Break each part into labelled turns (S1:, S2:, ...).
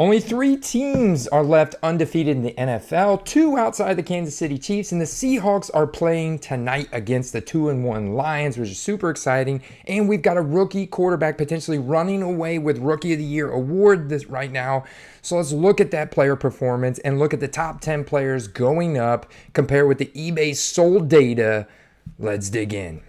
S1: Only 3 teams are left undefeated in the NFL, 2 outside the Kansas City Chiefs, and the Seahawks are playing tonight against the 2-1 Lions, which is super exciting. And we've got a rookie quarterback potentially running away with Rookie of the Year award this right now. So let's look at that player performance and look at the top 10 players going up, compare with the eBay sold data. Let's dig in.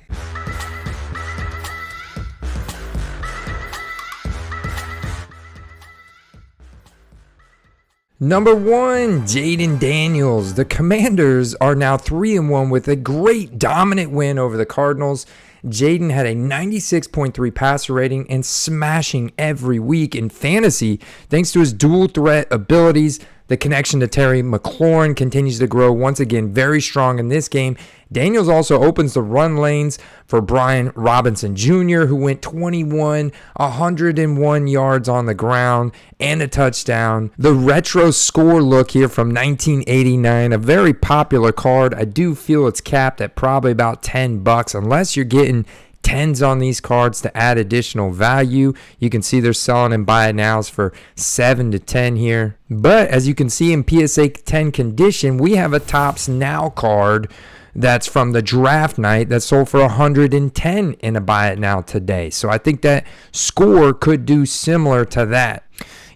S1: Number 1, Jaden Daniels. The Commanders are now 3-1 with a great dominant win over the Cardinals. Jaden had a 96.3 passer rating and smashing every week in fantasy thanks to his dual threat abilities. The connection to Terry McLaurin continues to grow once again, very strong in this game. Daniels also opens the run lanes for Brian Robinson Jr., who went 101 yards on the ground and a touchdown. The retro score look here from 1989, a very popular card. I do feel it's capped at probably about $10 unless you're getting tens on these cards to add additional value. You can see they're selling in buy it nows for 7 to 10 here. But as you can see in PSA 10 condition, we have a Topps Now card that's from the draft night that sold for 110 in a buy it now today. So I think that score could do similar to that.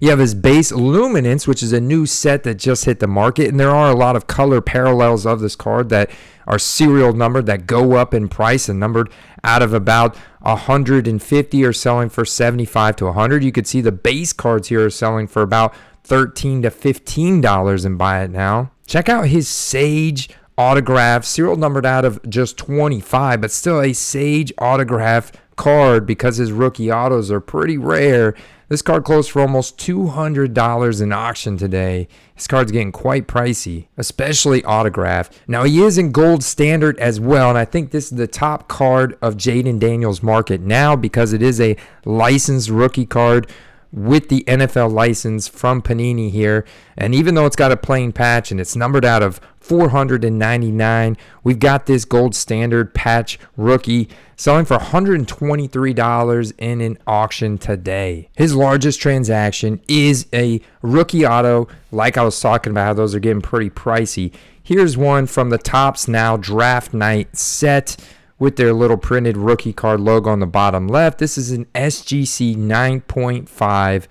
S1: You have his base Luminance, which is a new set that just hit the market, and there are a lot of color parallels of this card that are serial numbered that go up in price and numbered out of about 150 are selling for 75 to 100. You could see the base cards here are selling for about $13 to $15 in buy it now. Check out his Sage autograph, serial numbered out of just 25, but still a Sage autograph card because his rookie autos are pretty rare. This card closed for almost $200 in auction today. This card's getting quite pricey, especially autographed. Now, he is in gold standard as well, and I think this is the top card of Jaden Daniels' market now because it is a licensed rookie card with the NFL license from Panini here. And even though it's got a plain patch and it's numbered out of 499, we've got this gold standard patch rookie selling for $123 in an auction today. His largest transaction is a rookie auto. Like I was talking about, how those are getting pretty pricey. Here's one from the Topps Now draft night set with their little printed rookie card logo on the bottom left. This is an SGC 9.5,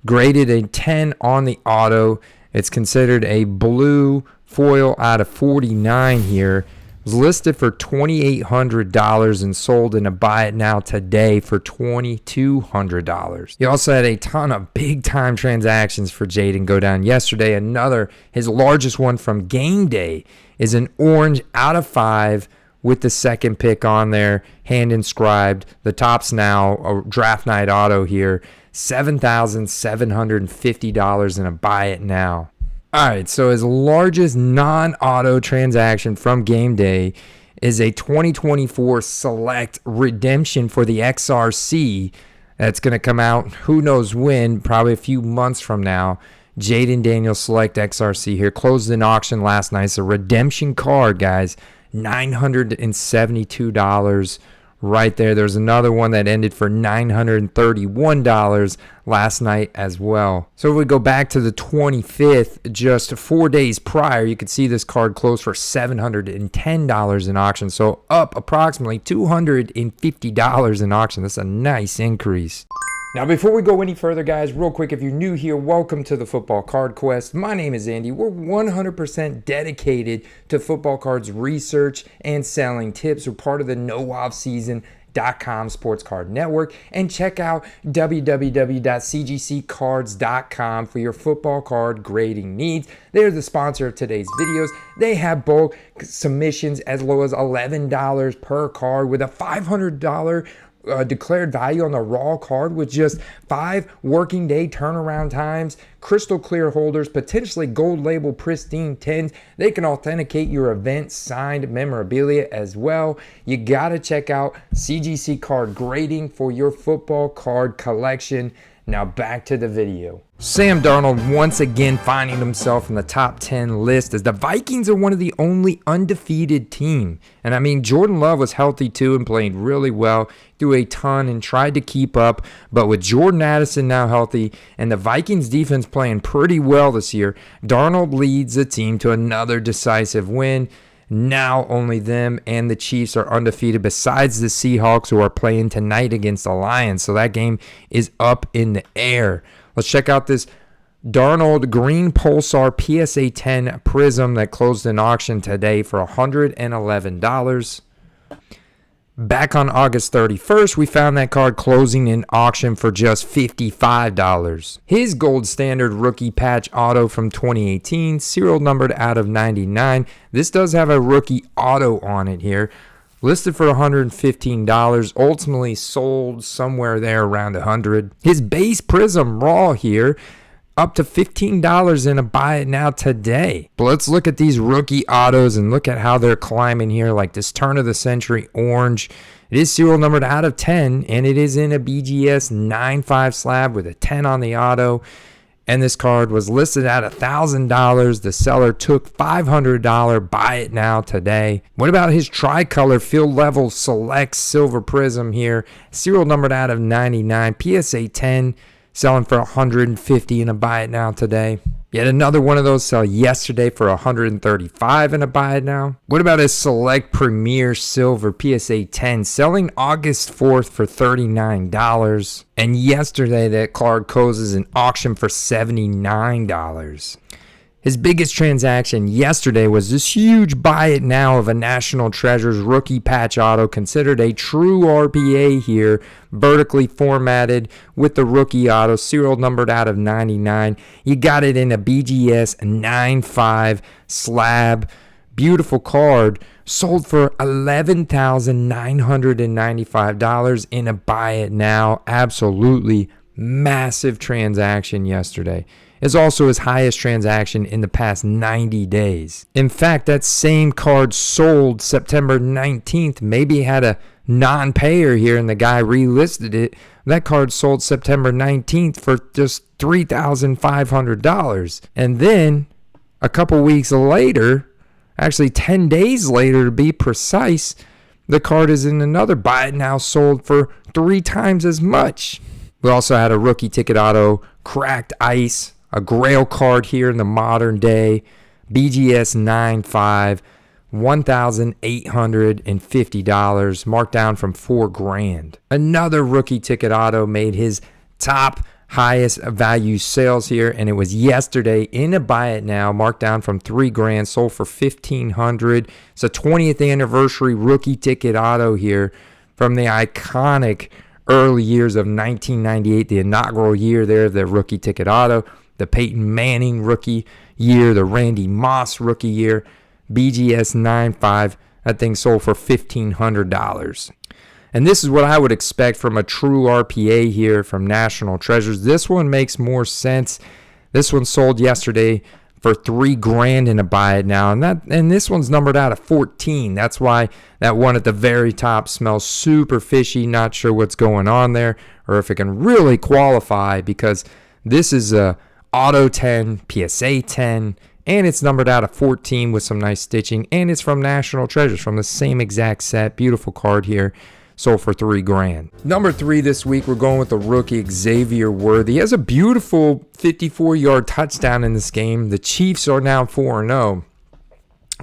S1: graded a 10 on the auto. It's considered a blue foil out of 49 here. It was listed for $2,800 and sold in a buy it now today for $2,200. He also had a ton of big time transactions for Jaden go down yesterday. His largest one from game day is an orange out of 5 with the second pick on there, hand inscribed. The Topps Now a draft night auto here, $7,750 in a buy it now. All right, so his largest non-auto transaction from game day is a 2024 select redemption for the XRC that's going to come out who knows when, probably a few months from now. Jaden Daniels select XRC here, closed in auction last night. It's a redemption card, guys. $972 right there. There's another one that ended for $931 last night as well. So if we go back to the 25th, just 4 days prior, you could see this card closed for $710 in auction. So up approximately $250 in auction. That's a nice increase. Now, before we go any further, guys, real quick, if you're new here, welcome to the Football Card Quest. My name is Andy. We're 100% dedicated to football cards research and selling tips. We're part of the NoOffSeason.com Sports Card Network. And check out www.cgccards.com for your football card grading needs. They're the sponsor of today's videos. They have bulk submissions as low as $11 per card with a $500 declared value on the raw card with just 5 working day turnaround times, crystal clear holders, potentially gold label pristine tins. They can authenticate your event signed memorabilia as well. You got to check out CGC Card Grading for your football card collection. Now back to the video. Sam Darnold once again finding himself in the top 10 list as the Vikings are one of the only undefeated team. And I mean, Jordan Love was healthy too and played really well, threw a ton and tried to keep up. But with Jordan Addison now healthy and the Vikings defense playing pretty well this year, Darnold leads the team to another decisive win. Now only them and the Chiefs are undefeated besides the Seahawks, who are playing tonight against the Lions. So that game is up in the air. Let's check out this Darnold Green Pulsar PSA 10 Prism that closed in auction today for $111. Back on August 31st, we found that card closing in auction for just $55. His gold standard rookie patch auto from 2018, serial numbered out of 99. This does have a rookie auto on it here. Listed for $115, ultimately sold somewhere there around $100. His base Prism Raw here, up to $15 in a buy it now today. But let's look at these rookie autos and look at how they're climbing here, like this turn of the century orange. It is serial numbered out of 10, and it is in a BGS 9.5 slab with a 10 on the auto. And this card was listed at $1,000. The seller took $500 buy it now today. What about his tricolor field level select silver prism here? Serial numbered out of 99, PSA 10, selling for $150 in a buy it now today. Yet another one of those sell yesterday for $135 in a buy it now. What about his select premier silver PSA 10 selling August 4th for $39? And yesterday that card closes in auction for $79. His biggest transaction yesterday was this huge buy it now of a National Treasures rookie patch auto, considered a true RPA here, vertically formatted with the rookie auto, serial numbered out of 99. You got it in a BGS 9.5 slab. Beautiful card, sold for $11,995 in a buy it now. Absolutely massive transaction yesterday. Is also his highest transaction in the past 90 days. In fact, that same card sold September 19th. Maybe had a non-payer here and the guy relisted it. That card sold September 19th for just $3,500. And then a couple weeks later, actually 10 days later to be precise, the card is in another buy it now, sold for 3 times as much. We also had a rookie ticket auto, cracked ice, a grail card here in the modern day, BGS 9.5, $1,850, marked down from $4,000. Another rookie ticket auto made his top highest value sales here, and it was yesterday in a buy it now, marked down from $3,000, sold for $1,500. It's a 20th anniversary rookie ticket auto here from the iconic early years of 1998, the inaugural year there of the rookie ticket auto. The Peyton Manning rookie year, the Randy Moss rookie year, BGS 9.5. That thing sold for $1,500. And this is what I would expect from a true RPA here from National Treasures. This one makes more sense. This one sold yesterday for $3,000 in a buy it now, and this one's numbered out of 14. That's why that one at the very top smells super fishy. Not sure what's going on there, or if it can really qualify, because this is a Auto 10, PSA 10, and it's numbered out of 14 with some nice stitching, and it's from National Treasures, from the same exact set. Beautiful card here, sold for $3,000. Number 3 this week, we're going with the rookie Xavier Worthy. He has a beautiful 54-yard touchdown in this game. The Chiefs are now 4-0.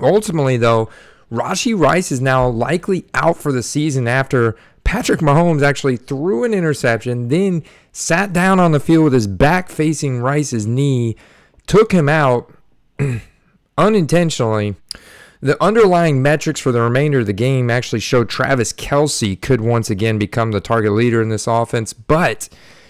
S1: Ultimately, though, Rashee Rice is now likely out for the season after Patrick Mahomes actually threw an interception, then sat down on the field with his back facing Rice's knee, took him out unintentionally. The underlying metrics for the remainder of the game actually showed Travis Kelce could once again become the target leader in this offense, but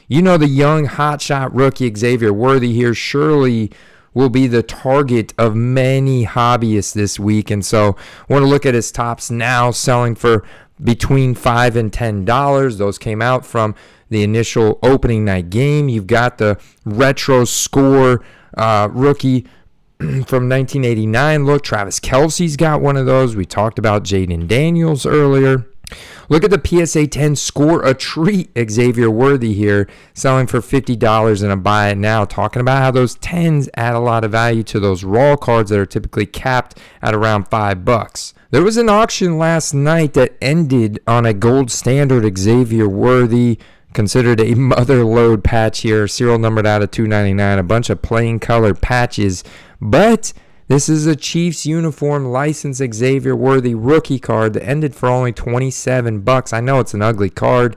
S1: you know the young hotshot rookie Xavier Worthy here surely will be the target of many hobbyists this week, and so I want to look at his tops now, selling for between $5 and $10. Those came out from the initial opening night game. You've got the retro score rookie from 1989 look. Travis Kelce's got one of those. We talked about Jaden Daniels earlier. Look at the PSA 10 score a treat Xavier Worthy here, selling for $50 and a buy it now. Talking about how those 10s add a lot of value to those raw cards that are typically capped at around $5. There was an auction last night that ended on a gold standard Xavier Worthy, considered a mother load patch here, serial numbered out of $299, a bunch of plain colored patches, but this is a Chiefs uniform licensed Xavier Worthy rookie card that ended for only $27. I know it's an ugly card,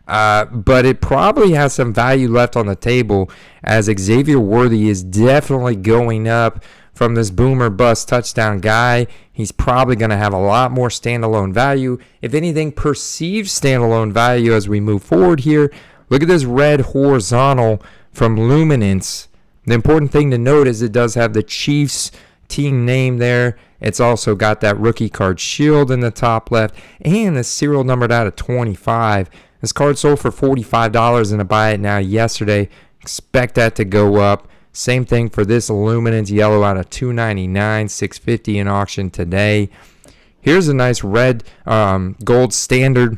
S1: but it probably has some value left on the table, as Xavier Worthy is definitely going up from this boomer bust touchdown guy. He's probably going to have a lot more standalone value. If anything, perceived standalone value as we move forward here. Look at this red horizontal from Luminance. The important thing to note is it does have the Chiefs team name there. It's also got that rookie card shield in the top left, and the serial numbered out of 25. This card sold for $45 and a buy it now yesterday. Expect that to go up. Same thing for this Luminance yellow out of $299, $650 in auction today. Here's a nice red gold standard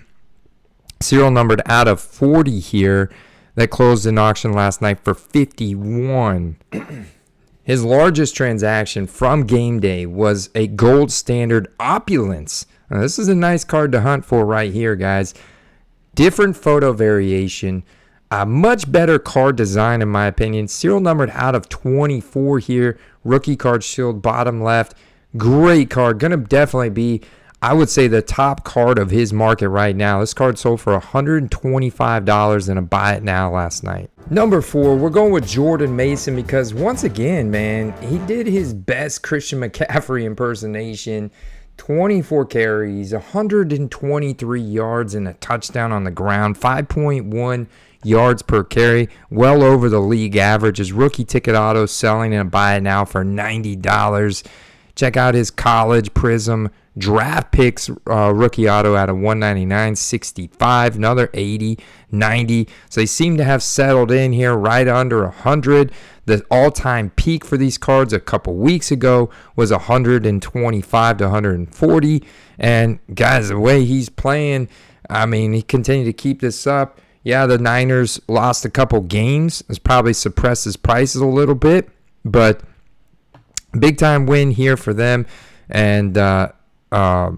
S1: serial numbered out of 40 here that closed in auction last night for $51. His largest transaction from game day was a gold standard Opulence. Now, this is a nice card to hunt for right here, guys. Different photo variation. A much better card design, in my opinion. Serial numbered out of 24 here. Rookie card shield, bottom left. Great card. Going to definitely be, I would say, the top card of his market right now. This card sold for $125 and a buy it now last night. Number 4, we're going with Jordan Mason because, once again, man, he did his best Christian McCaffrey impersonation. 24 carries, 123 yards, and a touchdown on the ground. 5.1 yards per carry, well over the league average. His rookie ticket auto selling and a buy it now for $90. Check out his college Prism draft picks rookie auto out of $199, 65, another 80, 90. So they seem to have settled in here right under 100. The all-time peak for these cards a couple weeks ago was 125 to 140. And guys, the way he's playing, I mean, he continued to keep this up. Yeah, the Niners lost a couple games. It's probably suppressed his prices a little bit, but big time win here for them. And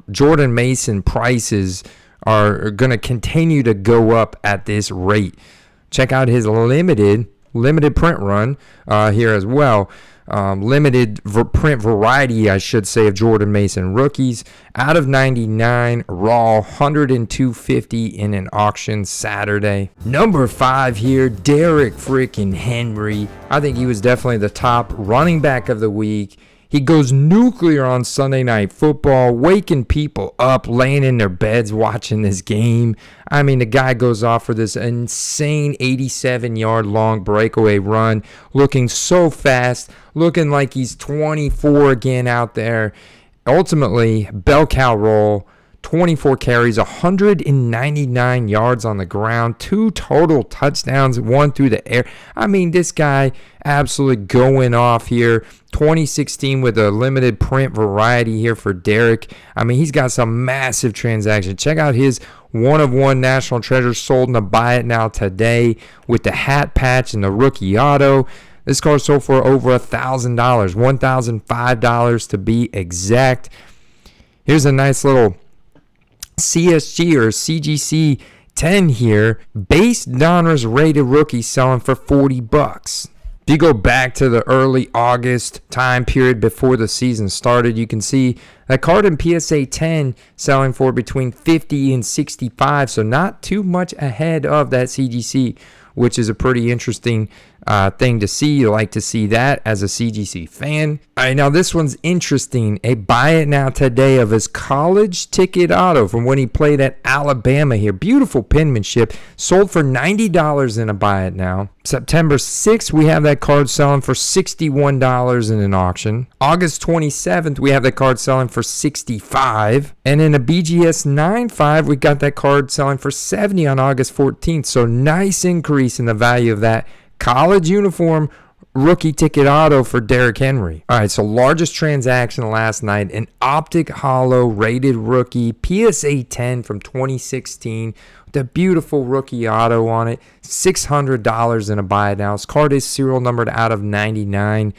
S1: Jordan Mason prices are going to continue to go up at this rate. Check out his limited print run here as well. Limited print variety, I should say, of Jordan Mason rookies out of 99, raw, 102.50 in an auction Saturday. Number 5 here, Derrick freaking Henry. I think he was definitely the top running back of the week. He goes nuclear on Sunday Night Football, waking people up, laying in their beds watching this game. I mean, the guy goes off for this insane 87-yard long breakaway run, looking so fast, looking like he's 24 again out there. Ultimately, bell cow roll, 24 carries, 199 yards on the ground, 2 total touchdowns, 1 through the air. I mean, this guy absolutely going off here. 2016 with a limited print variety here for Derrick. I mean, he's got some massive transactions. Check out his one-of-one National Treasure sold in a buy it now today with the hat patch and the rookie auto. This card sold for over $1,000, $1,005 to be exact. Here's a nice little CSG or CGC 10 here. Base Donruss rated rookie selling for $40. If you go back to the early August time period before the season started, you can see that card in PSA 10 selling for between 50 and 65, so not too much ahead of that CGC, which is a pretty interesting thing to see. You like to see that as a CGC fan. All right, now this one's interesting. A buy it now today of his college ticket auto from when he played at Alabama here. Beautiful penmanship. Sold for $90 in a buy it now. September 6th, we have that card selling for $61 in an auction. August 27th, we have that card selling for $65. And in a BGS 9.5, we got that card selling for $70 on August 14th. So nice increase in the value of that college uniform rookie ticket auto for Derrick Henry. All right, so largest transaction last night, an optic hollow rated rookie PSA 10 from 2016 with a beautiful rookie auto on it, $600 in a buy it now. His card is serial numbered out of 99.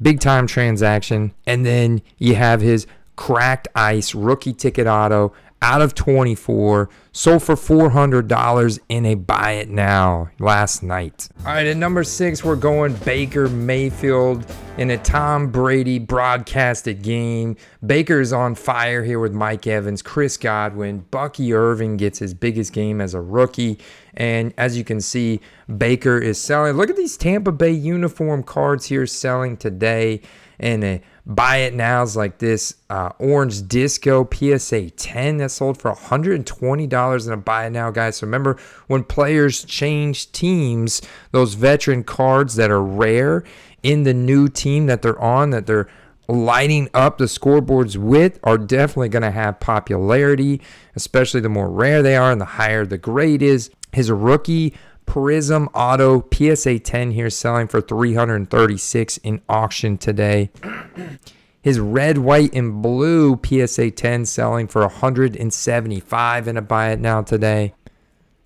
S1: Big time transaction. And then you have his cracked ice rookie ticket auto out of 24, sold for $400 in a buy it now last night. All right, at number 6, we're going Baker Mayfield in a Tom Brady broadcasted game. Baker's on fire here with Mike Evans, Chris Godwin. Bucky Irving gets his biggest game as a rookie. And as you can see, Baker is selling. Look at these Tampa Bay uniform cards here selling today. And a buy it nows like this orange disco PSA 10 that sold for $120 in a buy it now, guys. So remember, when players change teams, those veteran cards that are rare in the new team that they're on, that they're lighting up the scoreboards with, are definitely going to have popularity, especially the more rare they are and the higher the grade is. His rookie Prism Auto PSA 10 here selling for $336 in auction today. His red, white, and blue PSA 10 selling for $175 in a buy it now today.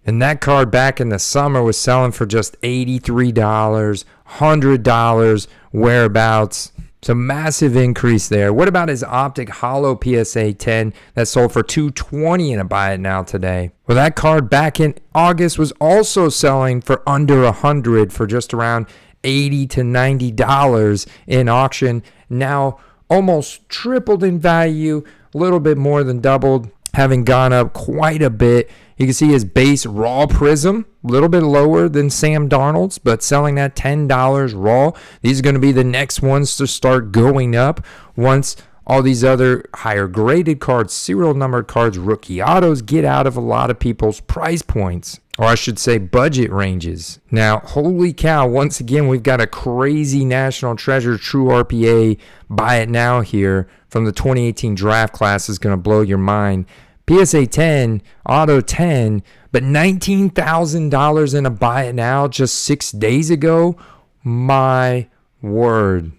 S1: And that card back in the summer was selling for just $83, $100 whereabouts. So massive increase there. What about his optic hollow PSA 10 that sold for $220 in a buy it now today? Well, that card back in August was also selling for under $100 for just around $80 to $90 in auction. Now almost tripled in value, a little bit more than doubled, having gone up quite a bit. You can see his base raw prism, a little bit lower than Sam Darnold's, but selling at $10 raw. These are going to be the next ones to start going up once all these other higher graded cards, serial numbered cards, rookie autos get out of a lot of people's price points, or I should say budget ranges. Now, holy cow, once again, we've got a crazy National Treasure True RPA buy it now here from the 2018 draft class is going to blow your mind. PSA 10, Auto 10, but $19,000 in a buy it now just 6 days ago. My word.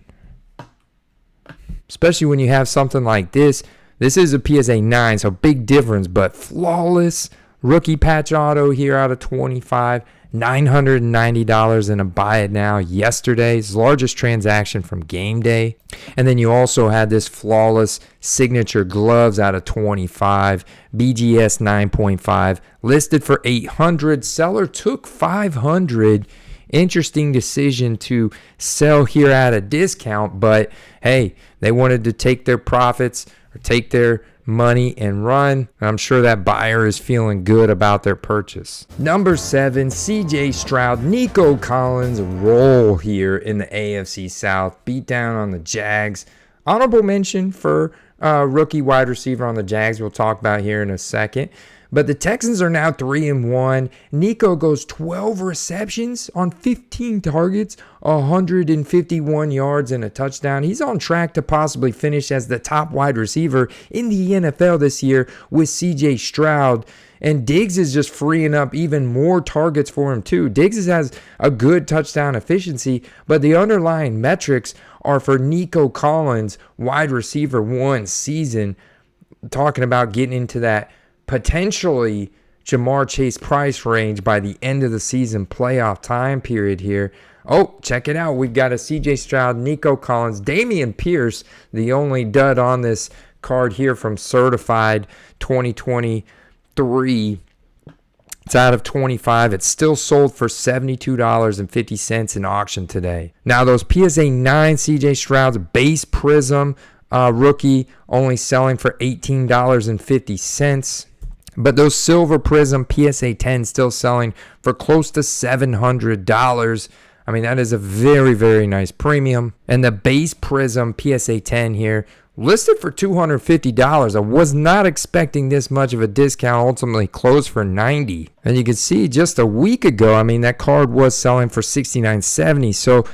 S1: Especially when you have something like this. This is a PSA 9, so big difference, but flawless rookie patch auto here out of 25. $990 in a buy it now yesterday's largest transaction from game day. And then you also had this flawless signature gloves out of 25, BGS 9.5, listed for $800. Seller took $500. Interesting decision to sell here at a discount, but hey, they wanted to take their profits or take their money and run. I'm sure that buyer is feeling good about their purchase. Number 7, CJ Stroud, Nico Collins roll here in the AFC South. Beat down on the Jags. Honorable mention for rookie wide receiver on the Jags we'll talk about here in a second. But the Texans are now 3-1. Nico goes 12 receptions on 15 targets, 151 yards and a touchdown. He's on track to possibly finish as the top wide receiver in the NFL this year with CJ Stroud. And Diggs is just freeing up even more targets for him too. Diggs has a good touchdown efficiency, but the underlying metrics are for Nico Collins, wide receiver 1 season. Talking about getting into that potentially Jamar Chase price range by the end of the season playoff time period here. Oh, check it out. We've got a CJ Stroud, Nico Collins, Dameon Pierce, the only dud on this card here from Certified 2023. It's out of 25. It's still sold for $72.50 in auction today. Now, those PSA 9 CJ Stroud's base prism rookie only selling for $18.50. But those silver prism PSA 10 still selling for close to $700. I mean, that is a very, very nice premium. And the base prism PSA 10 here listed for $250. I was not expecting this much of a discount. Ultimately closed for $90. And you can see just a week ago, I mean, that card was selling for $69.70. So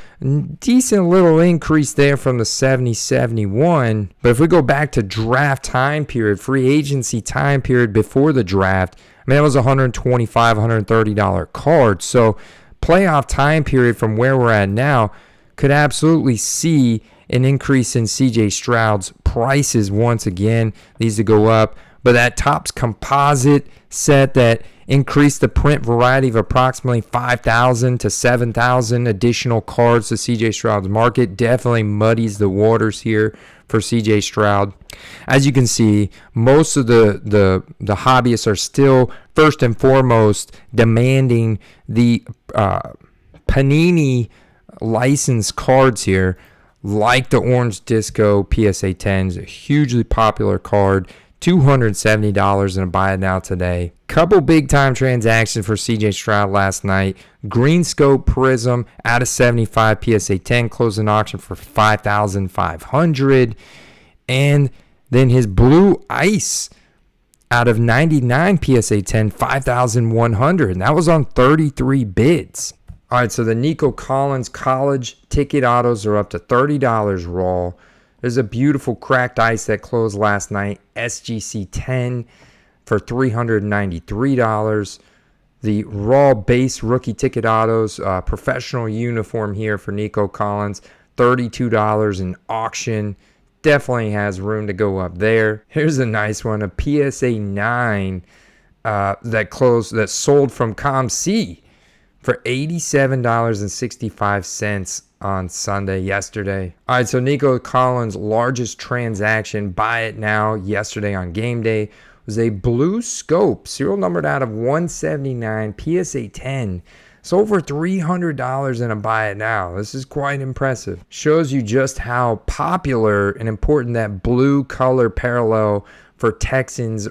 S1: decent little increase there from the $70.71. But if we go back to draft time period, free agency time period before the draft, I mean, that was a $125, $130 card. So playoff time period from where we're at now, could absolutely see an increase in CJ Stroud's prices once again. These to go up. But that Topps composite set that increased the print variety of approximately 5,000 to 7,000 additional cards to CJ Stroud's market definitely muddies the waters here for CJ Stroud. As you can see, most of the hobbyists are still first and foremost demanding the Panini licensed cards here, like the Orange Disco PSA 10s, a hugely popular card. $270 in a buy it now today. Couple big time transactions for CJ Stroud last night. Green Scope Prism out of 75 PSA 10 closed an auction for $5,500. And then his Blue Ice out of 99 PSA 10, $5,100. And that was on 33 bids. All right, so the Nico Collins college ticket autos are up to $30 raw. There's a beautiful cracked ice that closed last night, SGC 10 for $393. The raw base rookie ticket autos, professional uniform here for Nico Collins, $32 in auction. Definitely has room to go up there. Here's a nice one, a PSA 9 that sold from ComC for $87.65 on Sunday yesterday. All right, so Nico Collins' largest transaction, buy it now, yesterday on game day, was a blue scope, serial numbered out of 179, PSA 10. Sold for $300 in a buy it now. This is quite impressive. Shows you just how popular and important that blue color parallel for Texans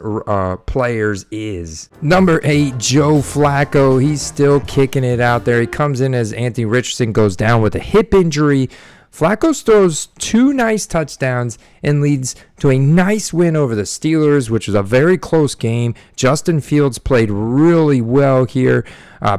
S1: players is. Number 8, Joe Flacco. He's still kicking it out there. He comes in as Anthony Richardson goes down with a hip injury. Flacco throws 2 nice touchdowns and leads to a nice win over the Steelers, which was a very close game. Justin Fields played really well here,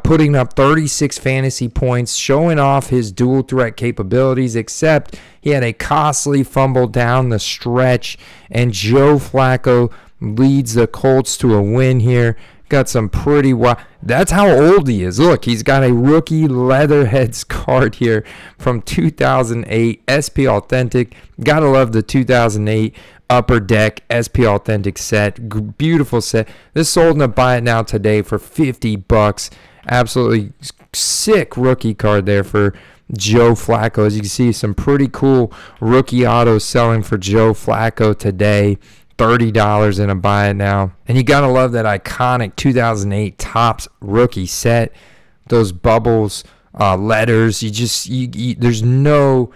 S1: putting up 36 fantasy points, showing off his dual threat capabilities, except he had a costly fumble down the stretch, and Joe Flacco leads the Colts to a win here. Got some pretty wild. That's how old he is. Look, he's got a rookie Leatherheads card here from 2008 SP Authentic. Gotta love the 2008 Upper Deck SP Authentic set. Beautiful set. This sold in a buy it now today for $50. Absolutely sick rookie card there for Joe Flacco. As you can see, some pretty cool rookie autos selling for Joe Flacco today. $30 in a buy it now. And you gotta love that iconic 2008 Topps rookie set. Those bubbles, letters. There's no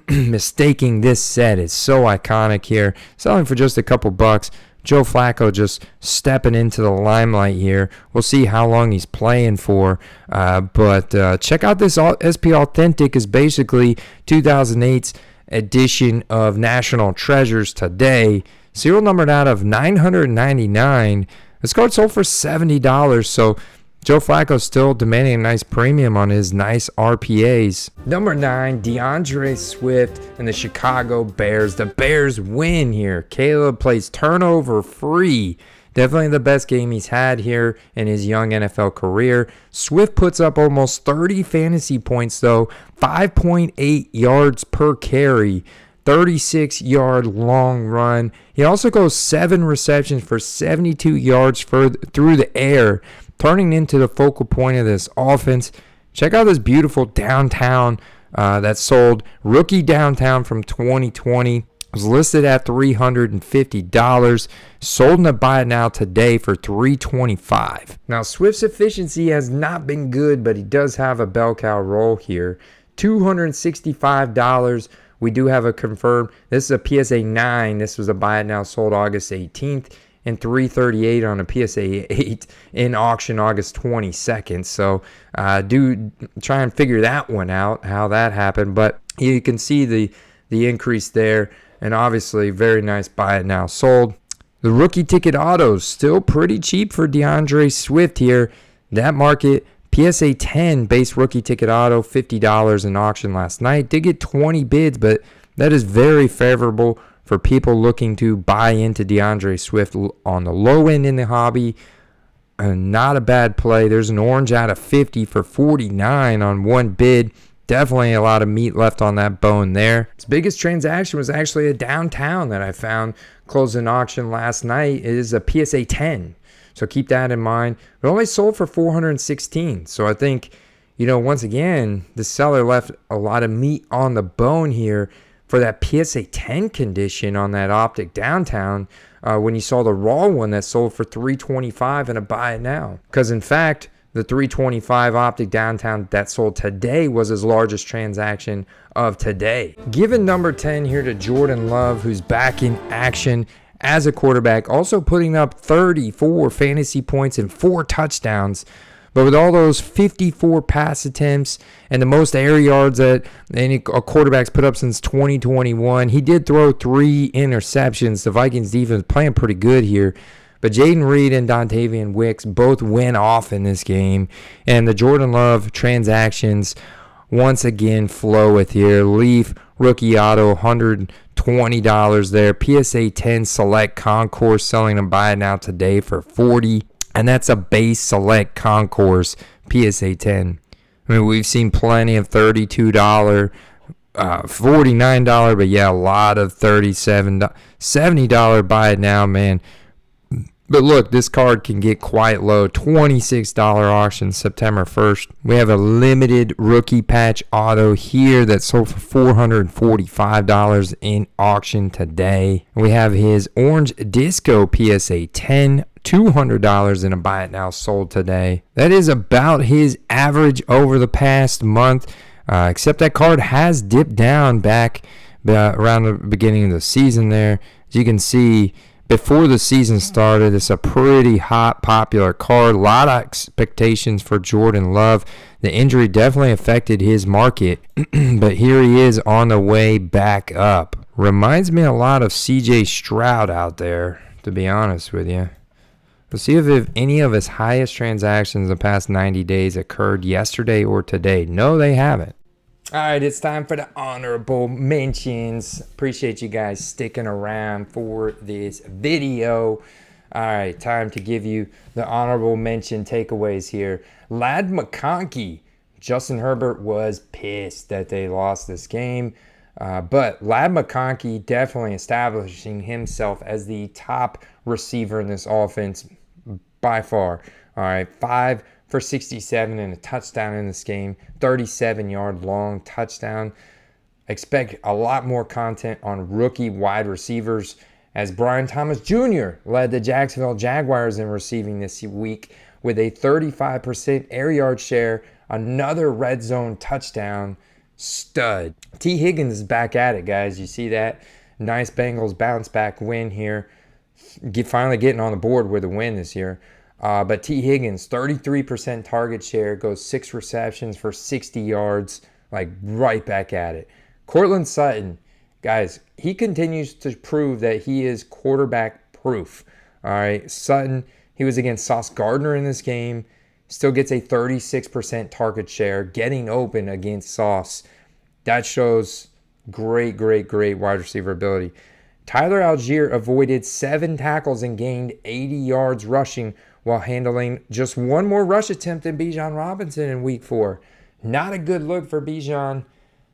S1: mistaking this set. It's so iconic here. Selling for just a couple bucks. Joe Flacco just stepping into the limelight here. We'll see how long he's playing for. But check out this SP Authentic. Is basically 2008's edition of National Treasures today. Serial numbered out of 999. This card sold for $70. So Joe Flacco still demanding a nice premium on his nice RPAs. Number 9, DeAndre Swift and the Chicago Bears. The Bears win here. Caleb plays turnover free. Definitely the best game he's had here in his young NFL career. Swift puts up almost 30 fantasy points, though. 5.8 yards per carry. 36-yard long run. He also goes 7 receptions for 72 yards through the air, turning into the focal point of this offense. Check out this beautiful downtown that sold. Rookie downtown from 2020. Was listed at $350. Sold in a buy it now today for $325. Now, Swift's efficiency has not been good, but he does have a bell cow roll here. $265. We do have a confirmed. This is a PSA 9. This was a buy it now, sold August 18th. And $338 on a PSA 8 in auction August 22nd. So do try and figure that one out, how that happened. But you can see the increase there. And obviously, very nice buy it now sold. The rookie ticket autos still pretty cheap for DeAndre Swift here. That market, PSA 10 base rookie ticket auto, $50 in auction last night. Did get 20 bids, but that is very favorable for people looking to buy into DeAndre Swift on the low end in the hobby. Not a bad play. There's an orange out of 50 for $49 on one bid. Definitely a lot of meat left on that bone there. Its biggest transaction was actually a downtown that I found closed an auction last night. It is a PSA 10. So keep that in mind. It only sold for $416. So I think, once again, the seller left a lot of meat on the bone here for that PSA 10 condition on that optic downtown when you saw the raw one that sold for $325 and a buy it now. Because in fact, the $325 optic downtown that sold today was his largest transaction of today. Given number 10 here to Jordan Love, who's back in action as a quarterback, also putting up 34 fantasy points and 4 touchdowns. But with all those 54 pass attempts and the most air yards that a quarterback's put up since 2021, he did throw 3 interceptions. The Vikings defense playing pretty good here. But Jaden Reed and Dontavian Wicks both went off in this game. And the Jordan Love transactions once again flow with here. Leaf, rookie auto, $120 there. PSA 10 Select Concourse selling them buy it now today for $40. And that's a base Select Concourse PSA 10. I mean, we've seen plenty of $32, $49, but yeah, a lot of $37, $70 buy it now, man. But look, this card can get quite low. $26 auction September 1st. We have a limited rookie patch auto here that sold for $445 in auction today. We have his orange disco PSA 10, $200 in a buy it now sold today. That is about his average over the past month, except that card has dipped down back around the beginning of the season there. As you can see, before the season started, it's a pretty hot, popular card. A lot of expectations for Jordan Love. The injury definitely affected his market, but here he is on the way back up. Reminds me a lot of CJ Stroud out there, to be honest with you. Let's see if any of his highest transactions in the past 90 days occurred yesterday or today. No, they haven't. All right, it's time for the honorable mentions. Appreciate you guys sticking around for this video. All right, time to give you the honorable mention takeaways here. Ladd McConkey. Justin Herbert was pissed that they lost this game. But Ladd McConkey definitely establishing himself as the top receiver in this offense by far. All right, 5 for 67 and a touchdown in this game. 37-yard long touchdown. Expect a lot more content on rookie wide receivers as Brian Thomas Jr. led the Jacksonville Jaguars in receiving this week with a 35% air yard share. Another red zone touchdown. Stud. T. Higgins is back at it, guys. You see that? Nice Bengals bounce back win here. Finally getting on the board with a win this year. But T. Higgins, 33% target share, goes 6 receptions for 60 yards, like right back at it. Cortland Sutton, guys, he continues to prove that he is quarterback proof. All right, Sutton, he was against Sauce Gardner in this game, still gets a 36% target share, getting open against Sauce. That shows great wide receiver ability. Tyler Algier avoided 7 tackles and gained 80 yards rushing while handling just 1 more rush attempt than Bijan Robinson in week 4. Not a good look for Bijan.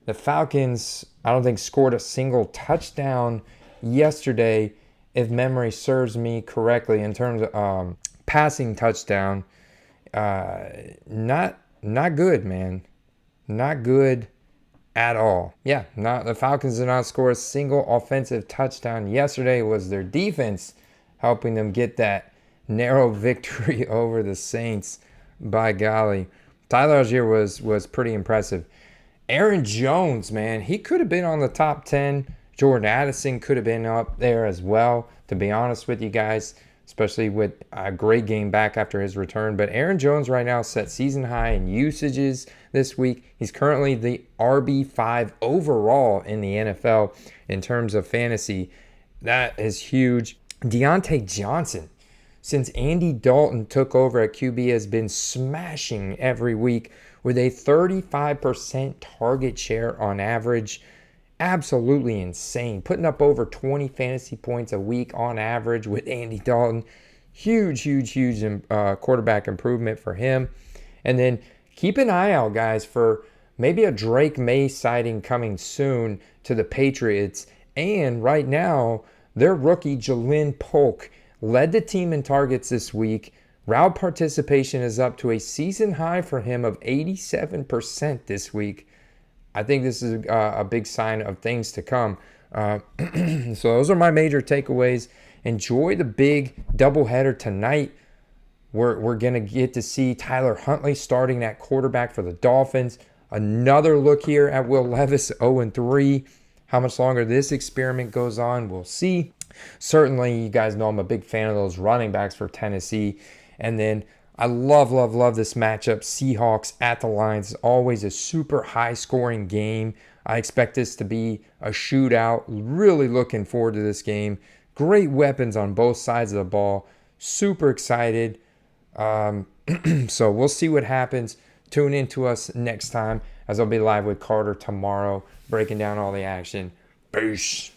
S1: The Falcons, I don't think, scored a single touchdown yesterday, if memory serves me correctly, in terms of passing touchdown. Not good, man. Not good at all. Yeah, the Falcons did not score a single offensive touchdown yesterday. It was their defense helping them get that narrow victory over the Saints. By golly, Tyler Algier was pretty impressive. Aaron Jones, man, he could have been on the top 10. Jordan Addison could have been up there as well, to be honest with you guys, especially with a great game back after his return. But Aaron Jones right now set season high in usages this week. He's currently the RB5 overall in the NFL in terms of fantasy. That is huge. Deontay Johnson, since Andy Dalton took over at QB, has been smashing every week with a 35% target share on average. Absolutely insane. Putting up over 20 fantasy points a week on average with Andy Dalton. Huge quarterback improvement for him. And then keep an eye out, guys, for maybe a Drake May sighting coming soon to the Patriots. And right now, their rookie Jalen Polk led the team in targets this week. Route participation is up to a season high for him of 87% this week. I think this is a big sign of things to come. So those are my major takeaways. Enjoy the big doubleheader tonight. We're going to get to see Tyler Huntley starting at quarterback for the Dolphins. Another look here at Will Levis, 0-3. How much longer this experiment goes on, we'll see. Certainly, you guys know I'm a big fan of those running backs for Tennessee. And then I love this matchup. Seahawks at the Lions. Always a super high-scoring game. I expect this to be a shootout. Really looking forward to this game. Great weapons on both sides of the ball. Super excited. So we'll see what happens. Tune in to us next time, as I'll be live with Carter tomorrow, breaking down all the action. Peace.